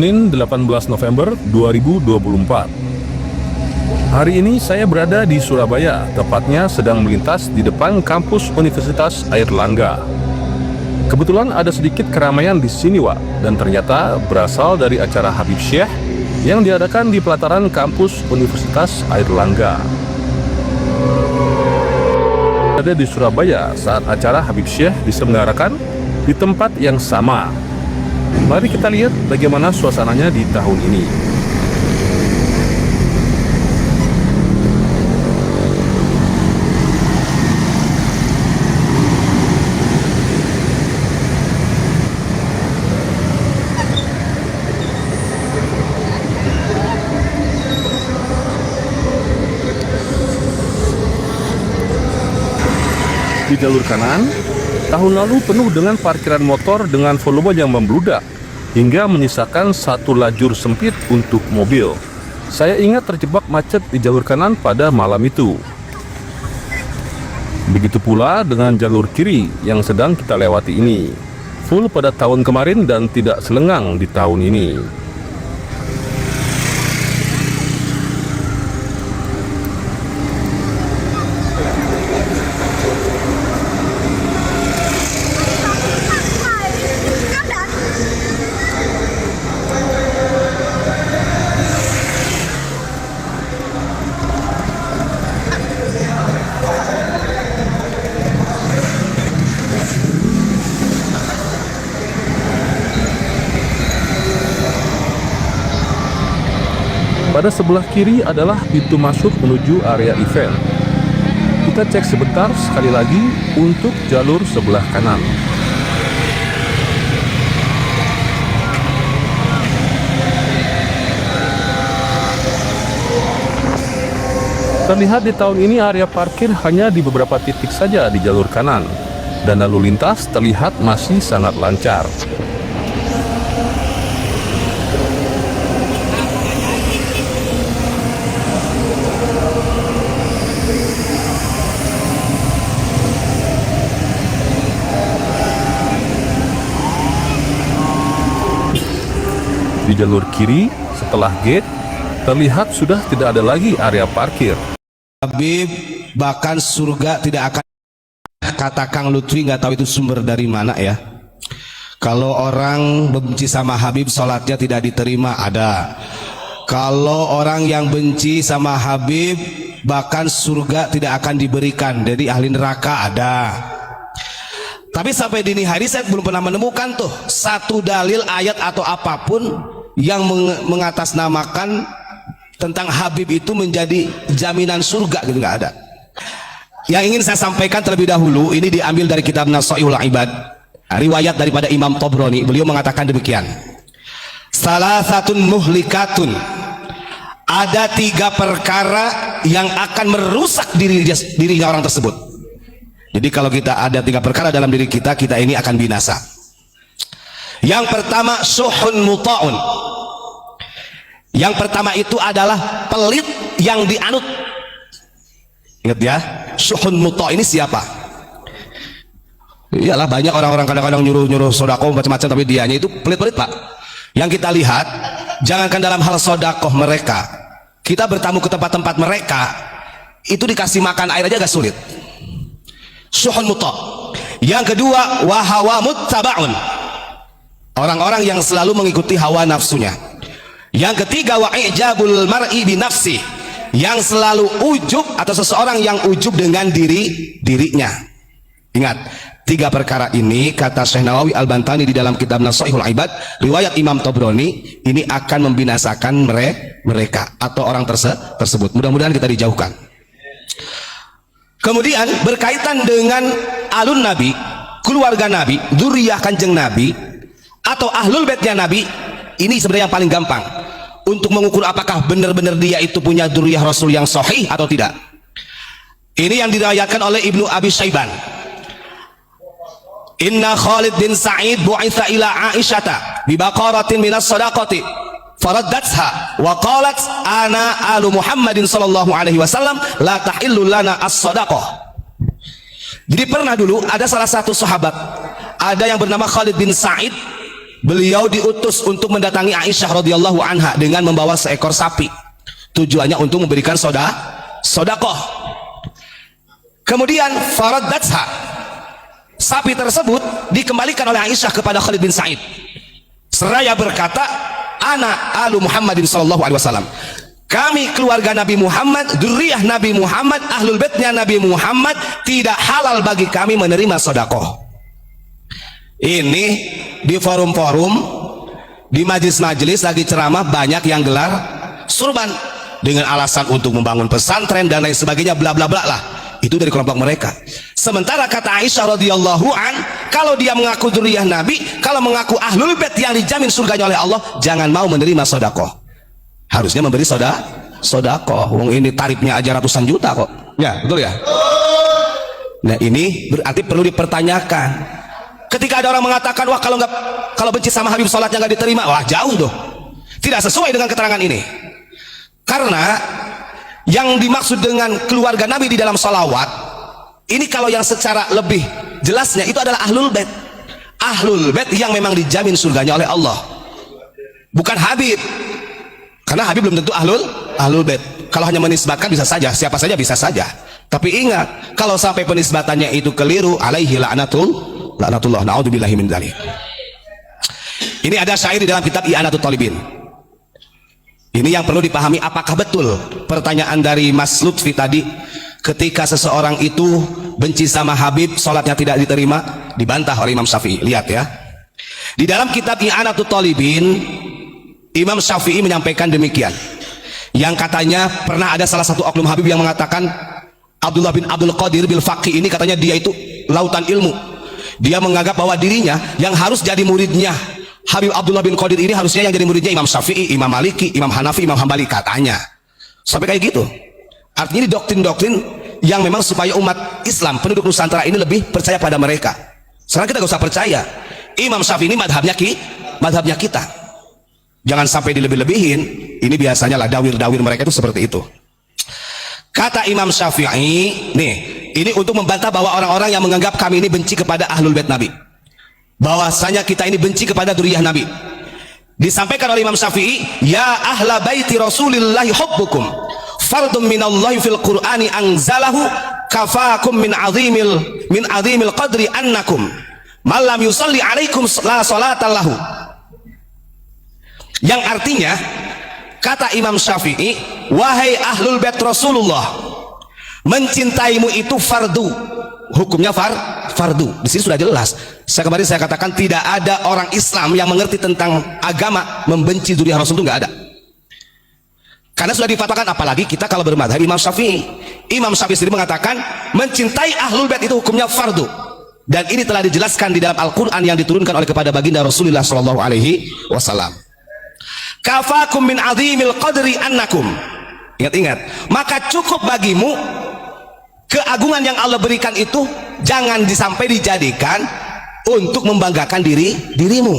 Senin 18 November 2024. Hari ini saya berada di Surabaya, tepatnya sedang melintas di depan kampus Universitas Airlangga. Kebetulan ada sedikit keramaian di sini, Wak, dan ternyata berasal dari acara Habib Syekh yang diadakan di pelataran kampus Universitas Airlangga. Ada di Surabaya saat acara Habib Syekh diselenggarakan di tempat yang sama. Mari kita lihat bagaimana suasananya di tahun ini. Di jalur kanan, tahun lalu penuh dengan parkiran motor dengan volume yang membludak hingga menyisakan satu lajur sempit untuk mobil. Saya ingat terjebak macet di jalur kanan pada malam itu. Begitu pula dengan jalur kiri yang sedang kita lewati ini. Full pada tahun kemarin dan tidak selengang di tahun ini. Pada sebelah kiri adalah pintu masuk menuju area event. Kita cek sebentar sekali lagi untuk jalur sebelah kanan. Terlihat di tahun ini area parkir hanya di beberapa titik saja di jalur kanan, dan lalu lintas terlihat masih sangat lancar. Di jalur kiri, setelah gate, terlihat sudah tidak ada lagi area parkir. Habib bahkan surga tidak akan, kata Kang Lutfi, nggak tahu itu sumber dari mana ya. Kalau orang benci sama Habib, sholatnya tidak diterima, ada. Kalau orang yang benci sama Habib, bahkan surga tidak akan diberikan, jadi ahli neraka, ada. Tapi sampai dini hari saya belum pernah menemukan tuh satu dalil ayat atau apapun yang mengatasnamakan tentang Habib itu menjadi jaminan surga, gitu, nggak ada. Yang ingin saya sampaikan terlebih dahulu, ini diambil dari kitab Nasaihul Ibad, riwayat daripada Imam Tobroni. Beliau mengatakan demikian: salasatun muhlikatun, ada tiga perkara yang akan merusak dirinya orang tersebut. Jadi kalau kita ada tiga perkara dalam diri kita, kita ini akan binasa. Yang pertama, syuhun muta'un. Yang pertama itu adalah pelit yang dianut. Ingat ya, syuhun muta' ini siapa? Iyalah, banyak orang-orang kadang-kadang nyuruh sodako macam-macam, tapi dianya itu pelit-pelit, Pak. Yang kita lihat, jangankan dalam hal sodakoh mereka, kita bertamu ke tempat-tempat mereka, itu dikasih makan air aja agak sulit. Syuhun muta'. Yang kedua, wahawa muttaba'un. Orang-orang yang selalu mengikuti hawa nafsunya. Yang ketiga, wa ijabul mar'i bi nafsi, yang selalu ujub atau seseorang yang ujub dengan dirinya. Ingat, tiga perkara ini kata Syekh Nawawi Al-Bantani di dalam kitab Nasaihul Ibad, riwayat Imam Tobroni, ini akan membinasakan mereka atau orang tersebut. Mudah-mudahan kita dijauhkan. Kemudian berkaitan dengan alun Nabi, keluarga Nabi, dzurriyyah Kanjeng Nabi atau ahlul baitnya Nabi, ini sebenarnya yang paling gampang untuk mengukur apakah benar-benar dia itu punya dzurriyyah Rasul yang sahih atau tidak. Ini yang diriwayatkan oleh Ibnu Abi Syaiban. Inna Khalid bin Sa'id bu'itha ila Aisyata bi baqaratin minas sadaqati faraddatha wa qalat ana alu Muhammadin sallallahu alaihi wasallam la tahillu lana as-sadaqah. Jadi pernah dulu ada salah satu sahabat, ada yang bernama Khalid bin Sa'id, beliau diutus untuk mendatangi Aisyah radhiyallahu anha dengan membawa seekor sapi. Tujuannya untuk memberikan sodakoh. Kemudian faraddatha, sapi tersebut dikembalikan oleh Aisyah kepada Khalid bin Sa'id. Seraya berkata, ana alu Muhammadin sallallahu alaihi wasallam. Kami keluarga Nabi Muhammad, dzurriyyah Nabi Muhammad, ahlul baitnya Nabi Muhammad, tidak halal bagi kami menerima sodakoh. Ini di forum-forum, di majelis-majelis lagi ceramah banyak yang gelar surban dengan alasan untuk membangun pesantren dan lain sebagainya, bla bla bla lah. Itu dari kelompok mereka. Sementara kata Aisyah radhiyallahu an, kalau dia mengaku dzurriyyah Nabi, kalau mengaku ahlul bait yang dijamin surganya oleh Allah, jangan mau menerima sodakoh. Harusnya memberi sodakoh. Wong ini tarifnya aja ratusan juta kok. Ya, betul ya? Nah, ini berarti perlu dipertanyakan. Ketika ada orang mengatakan, wah kalau benci sama Habib sholatnya nggak diterima, wah jauh tuh. Tidak sesuai dengan keterangan ini. Karena yang dimaksud dengan keluarga Nabi di dalam sholawat ini, kalau yang secara lebih jelasnya itu adalah ahlul bait. Ahlul bait yang memang dijamin surganya oleh Allah, bukan Habib. Karena Habib belum tentu ahlul bait. Kalau hanya menisbatkan bisa saja, siapa saja bisa saja. Tapi ingat, kalau sampai penisbatannya itu keliru, alaihi la'natullah, na'udzubillahi min dzalik. Ini ada syair di dalam kitab I'anatul Talibin. Ini yang perlu dipahami, apakah betul pertanyaan dari Mas Lutfi tadi, ketika seseorang itu benci sama Habib, sholatnya tidak diterima, dibantah oleh Imam Syafi'i. Lihat ya, di dalam kitab I'anatul Talibin, Imam Syafi'i menyampaikan demikian, yang katanya pernah ada salah satu oknum Habib yang mengatakan Abdullah bin Abdul Qadir bil Faqih ini, katanya dia itu lautan ilmu. Dia menganggap bahwa dirinya yang harus jadi muridnya Habib Abdullah bin Qadir ini, harusnya yang jadi muridnya Imam Syafi'i, Imam Maliki, Imam Hanafi, Imam Hambali, katanya. Sampai kayak gitu. Artinya di doktrin-doktrin yang memang supaya umat Islam penduduk Nusantara ini lebih percaya pada mereka. Sekarang kita gak usah percaya. Imam Syafi'i ini madhabnya kita. Jangan sampai dilebih-lebihin. Ini biasanya lah dawir-dawir mereka itu seperti itu. Kata Imam Syafi'i, nih, ini untuk membantah bahwa orang-orang yang menganggap kami ini benci kepada ahlul bait Nabi, bahwasanya kita ini benci kepada dzurriyyah Nabi. Disampaikan oleh Imam Syafi'i, ya ahla baiti Rasulillahi hubbukum fardun minallahi fil Qur'ani anzalahu kafakum min azimil qadri annakum malam yusalli alaikum la salatallahu. Yang artinya, kata Imam Syafi'i, wahai ahlul bait Rasulullah, mencintaimu itu fardu, hukumnya fardu. Di sini sudah jelas. Kemarin saya katakan tidak ada orang Islam yang mengerti tentang agama membenci dzurriyyah Rasul, itu nggak ada. Karena sudah difatwakan, apalagi kita kalau bermadhab Imam Syafi'i. Imam Syafi'i sendiri mengatakan mencintai ahlul bait itu hukumnya fardu, dan ini telah dijelaskan di dalam Al-Quran yang diturunkan oleh kepada baginda Rasulullah Shallallahu Alaihi Wasallam. Kafakum min azimil qadri annakum, ingat-ingat, maka cukup bagimu keagungan yang Allah berikan itu, jangan sampai dijadikan untuk membanggakan dirimu.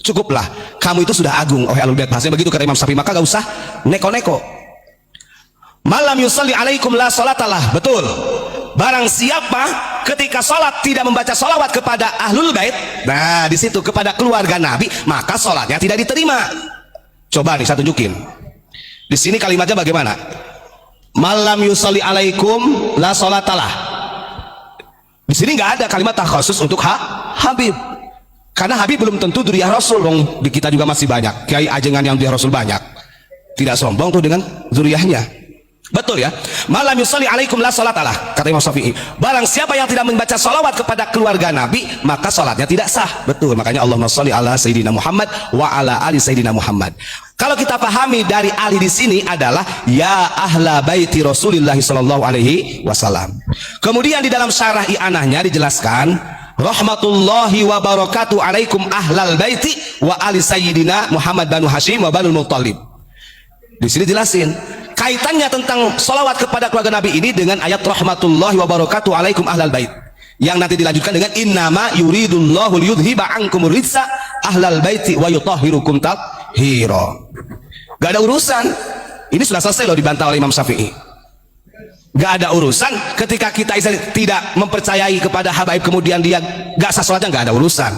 Cukuplah, kamu itu sudah agung, oh ahlul bait. Bahasanya begitu kata Imam Syafi'i, maka gak usah neko-neko. Malam yusalli alaikum la salatalah, betul. Barang siapa ketika sholat tidak membaca sholawat kepada ahlul bait, nah di situ kepada keluarga Nabi, maka sholatnya tidak diterima. Coba nih saya tunjukin. Di sini kalimatnya bagaimana? Malam yusalli alaikum la salatalah. Di sini nggak ada kalimat khusus untuk Habib. Karena Habib belum tentu dzurriyyah Rasul. Di kita juga masih banyak kiai ajengan yang dzurriyyah Rasul banyak. Tidak sombong tuh dengan dzurriyyahnya. Betul ya? Malam yusalli alaikum la salatalah, kata Imam Syafi'i. Barang siapa yang tidak membaca salawat kepada keluarga Nabi, maka salatnya tidak sah. Betul, makanya Allahumma sholli ala sayyidina Muhammad wa ala ali sayyidina Muhammad. Kalau kita pahami dari ali di sini adalah ya ahla baiti Rasulillah sallallahu alaihi wasallam. Kemudian di dalam syarah i'anahnya dijelaskan, rahmatullahi wa barakatuh alaikum ahlal baiti wa ali sayyidina Muhammad banu Hashim wa banul Muttalib. Di sini jelasin kaitannya tentang sholawat kepada keluarga Nabi ini dengan ayat rahmatullahi wa barakatuh alaikum ahlal bait, yang nanti dilanjutkan dengan innama yuridullahu liyudhiba ankumur rijsa ahlal baiti wa yutahhirukum tathira. Gak ada urusan, ini sudah selesai loh dibantah oleh Imam Syafi'i. Gak ada urusan ketika kita tidak mempercayai kepada habaib kemudian dia gak sah sholatnya, gak ada urusan.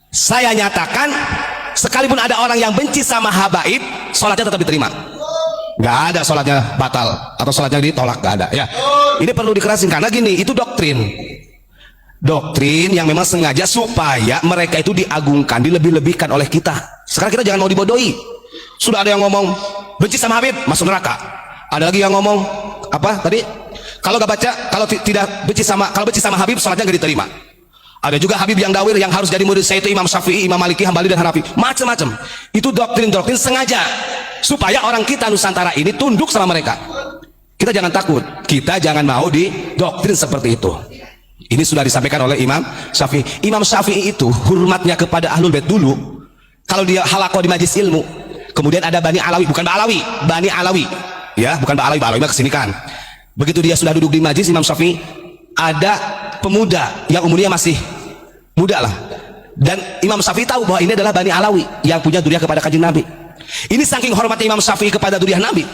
Saya nyatakan, sekalipun ada orang yang benci sama habaib, sholatnya tetap diterima. Nggak ada sholatnya batal atau sholatnya ditolak, nggak ada ya. Ini perlu dikerasin karena gini, itu doktrin yang memang sengaja supaya mereka itu diagungkan, dilebih-lebihkan oleh kita. Sekarang kita jangan mau dibodohi. Sudah ada yang ngomong benci sama Habib masuk neraka, ada lagi yang ngomong apa tadi, kalau nggak baca, kalau tidak benci sama, kalau benci sama Habib sholatnya nggak diterima. Ada juga Habib yang dawir yang harus jadi murid saya itu Imam Syafi'i, Imam Maliki, Hambali dan Hanafi, macam-macam. Itu doktrin-doktrin sengaja supaya orang kita Nusantara ini tunduk sama mereka. Kita jangan takut, kita jangan mau di doktrin seperti itu. Ini sudah disampaikan oleh Imam Syafi'i. Imam Syafi'i itu hormatnya kepada Ahlul Bait dulu, kalau dia halaqah di majlis ilmu, kemudian ada Bani Alawi, bukan Ba'alawi, Bani Alawi, ya, bukan Ba'alawi, Ba'alawi mah kesini kan. Begitu dia sudah duduk di majlis Imam Syafi'i, ada pemuda yang umurnya masih muda lah, dan Imam Syafi'i tahu bahwa ini adalah Bani Alawi yang punya duriah kepada kanjeng Nabi. Ini saking hormatnya Imam Syafi'i kepada duriah Nabi,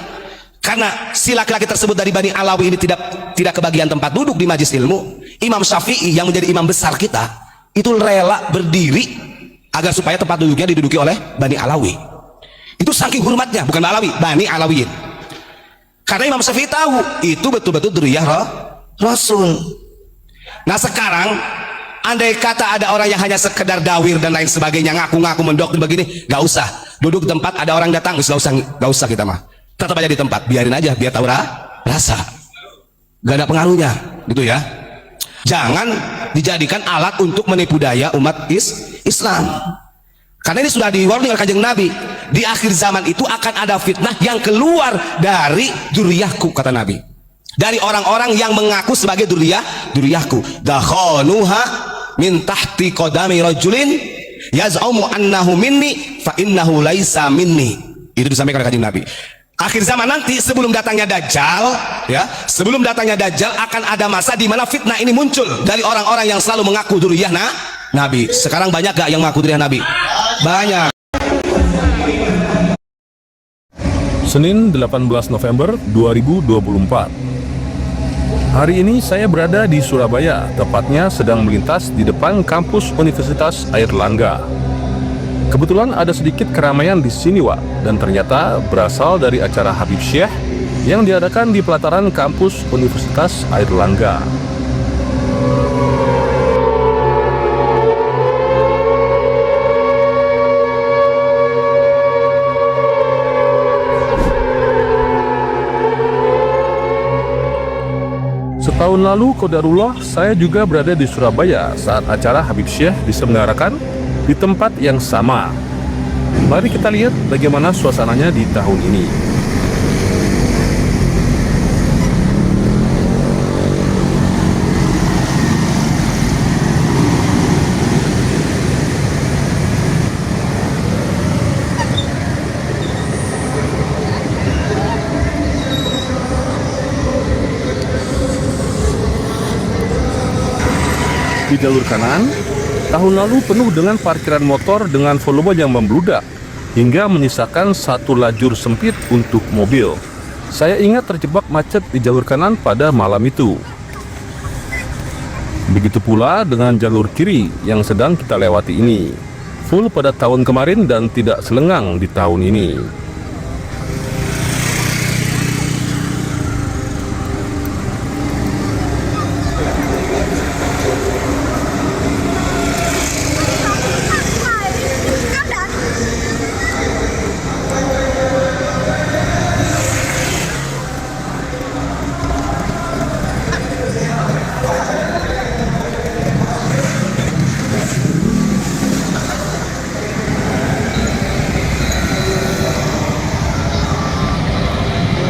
karena si laki-laki tersebut dari Bani Alawi ini tidak kebagian tempat duduk di majlis ilmu. Imam Syafi'i yang menjadi imam besar kita itu rela berdiri agar supaya tempat duduknya diduduki oleh Bani Alawi. Itu saking hormatnya, bukan Alawi, Bani Alawiyin. Karena Imam Syafi'i tahu itu betul-betul duriah Rasul. Nah sekarang, andai kata ada orang yang hanya sekedar dawir dan lain sebagainya, ngaku-ngaku mendoktrin begini, gak usah duduk di tempat ada orang datang, gak usah kita mah, tetap aja di tempat, biarin aja, biar tahu rasa, gak ada pengaruhnya, gitu ya. Jangan dijadikan alat untuk menipu daya umat Islam. Karena ini sudah di-warning oleh kanjeng Nabi, di akhir zaman itu akan ada fitnah yang keluar dari dzurriyyahku, kata Nabi, dari orang-orang yang mengaku sebagai dzurriyyahku. Dakhanuha min tahti qadami rajulin yaz'umu annahu minni fa innahu laisa minni. Itu disampaikan oleh kanjeng Nabi. Akhir zaman nanti, sebelum datangnya Dajjal, ya, sebelum datangnya Dajjal akan ada masa di mana fitnah ini muncul dari orang-orang yang selalu mengaku dzurriyyah Nabi. Sekarang banyak gak yang mengaku dzurriyyah Nabi? Banyak. Senin 18 November 2024. Hari ini saya berada di Surabaya, tepatnya sedang melintas di depan kampus Universitas Airlangga. Kebetulan ada sedikit keramaian di sini, Wak, dan ternyata berasal dari acara Habib Syekh yang diadakan di pelataran kampus Universitas Airlangga. Setahun lalu, qadarullah, saya juga berada di Surabaya saat acara Habib Syekh diselenggarakan di tempat yang sama. Mari kita lihat bagaimana suasananya di tahun ini. Di jalur kanan, tahun lalu penuh dengan parkiran motor dengan volume yang membludak hingga menyisakan satu lajur sempit untuk mobil. Saya ingat terjebak macet di jalur kanan pada malam itu. Begitu pula dengan jalur kiri yang sedang kita lewati ini, full pada tahun kemarin dan tidak selengang di tahun ini.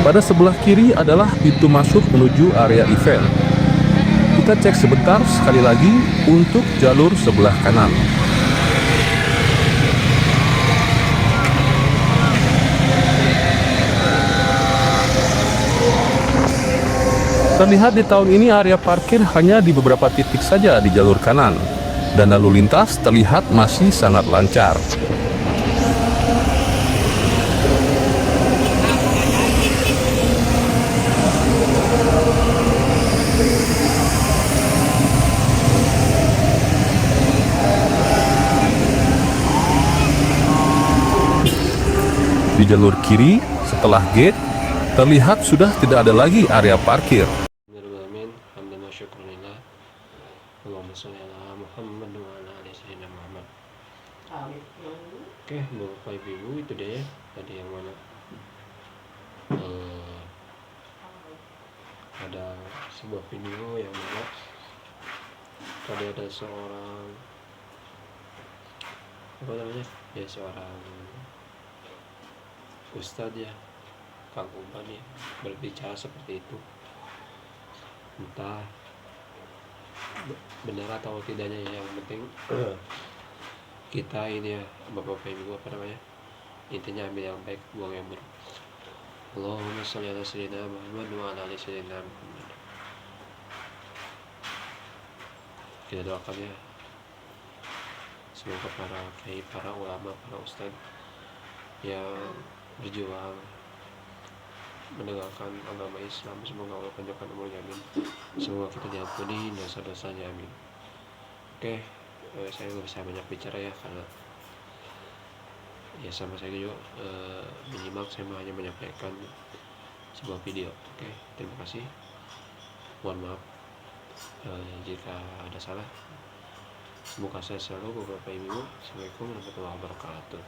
Pada sebelah kiri adalah pintu masuk menuju area event. Kita cek sebentar sekali lagi untuk jalur sebelah kanan. Terlihat di tahun ini area parkir hanya di beberapa titik saja di jalur kanan, dan lalu lintas terlihat masih sangat lancar. Di jalur kiri, setelah gate, terlihat sudah tidak ada lagi area parkir. Bismillahirrahmanirrahim. Hamdan wa syukran lillah. Allahumma sholli ala Muhammad wa ala ali sayyidina Muhammad. Oke, Bapak Ibu, itu dia ya. Tadi yang mana ada sebuah video yang mana tadi ada seorang apa namanya ya, seorang ustadz ya, Kang Uban ya, berbicara seperti itu. Entah benar atau tidaknya ya, yang penting kita ini ya, Bapak Ibu, apa namanya, intinya ambil yang baik, buang yang buruk. Allahumma sholli ala sayyidina Muhammad wa ala ali sayyidina Muhammad. Kita doakan ya, semoga para kiai, para ulama, para ustadz yang berjuang menegakkan agama Islam, semoga Allah panjangkan umurnya, amin. Semoga kita diampuni dosa-dosanya, amin. Oke, saya nggak bisa banyak bicara ya, karena ya sama saya juga menyimak, saya hanya menyampaikan sebuah video. Oke, terima kasih, mohon maaf jika ada salah. Semoga saya selalu, Bapak Ibu. Assalamualaikum warahmatullahi wabarakatuh.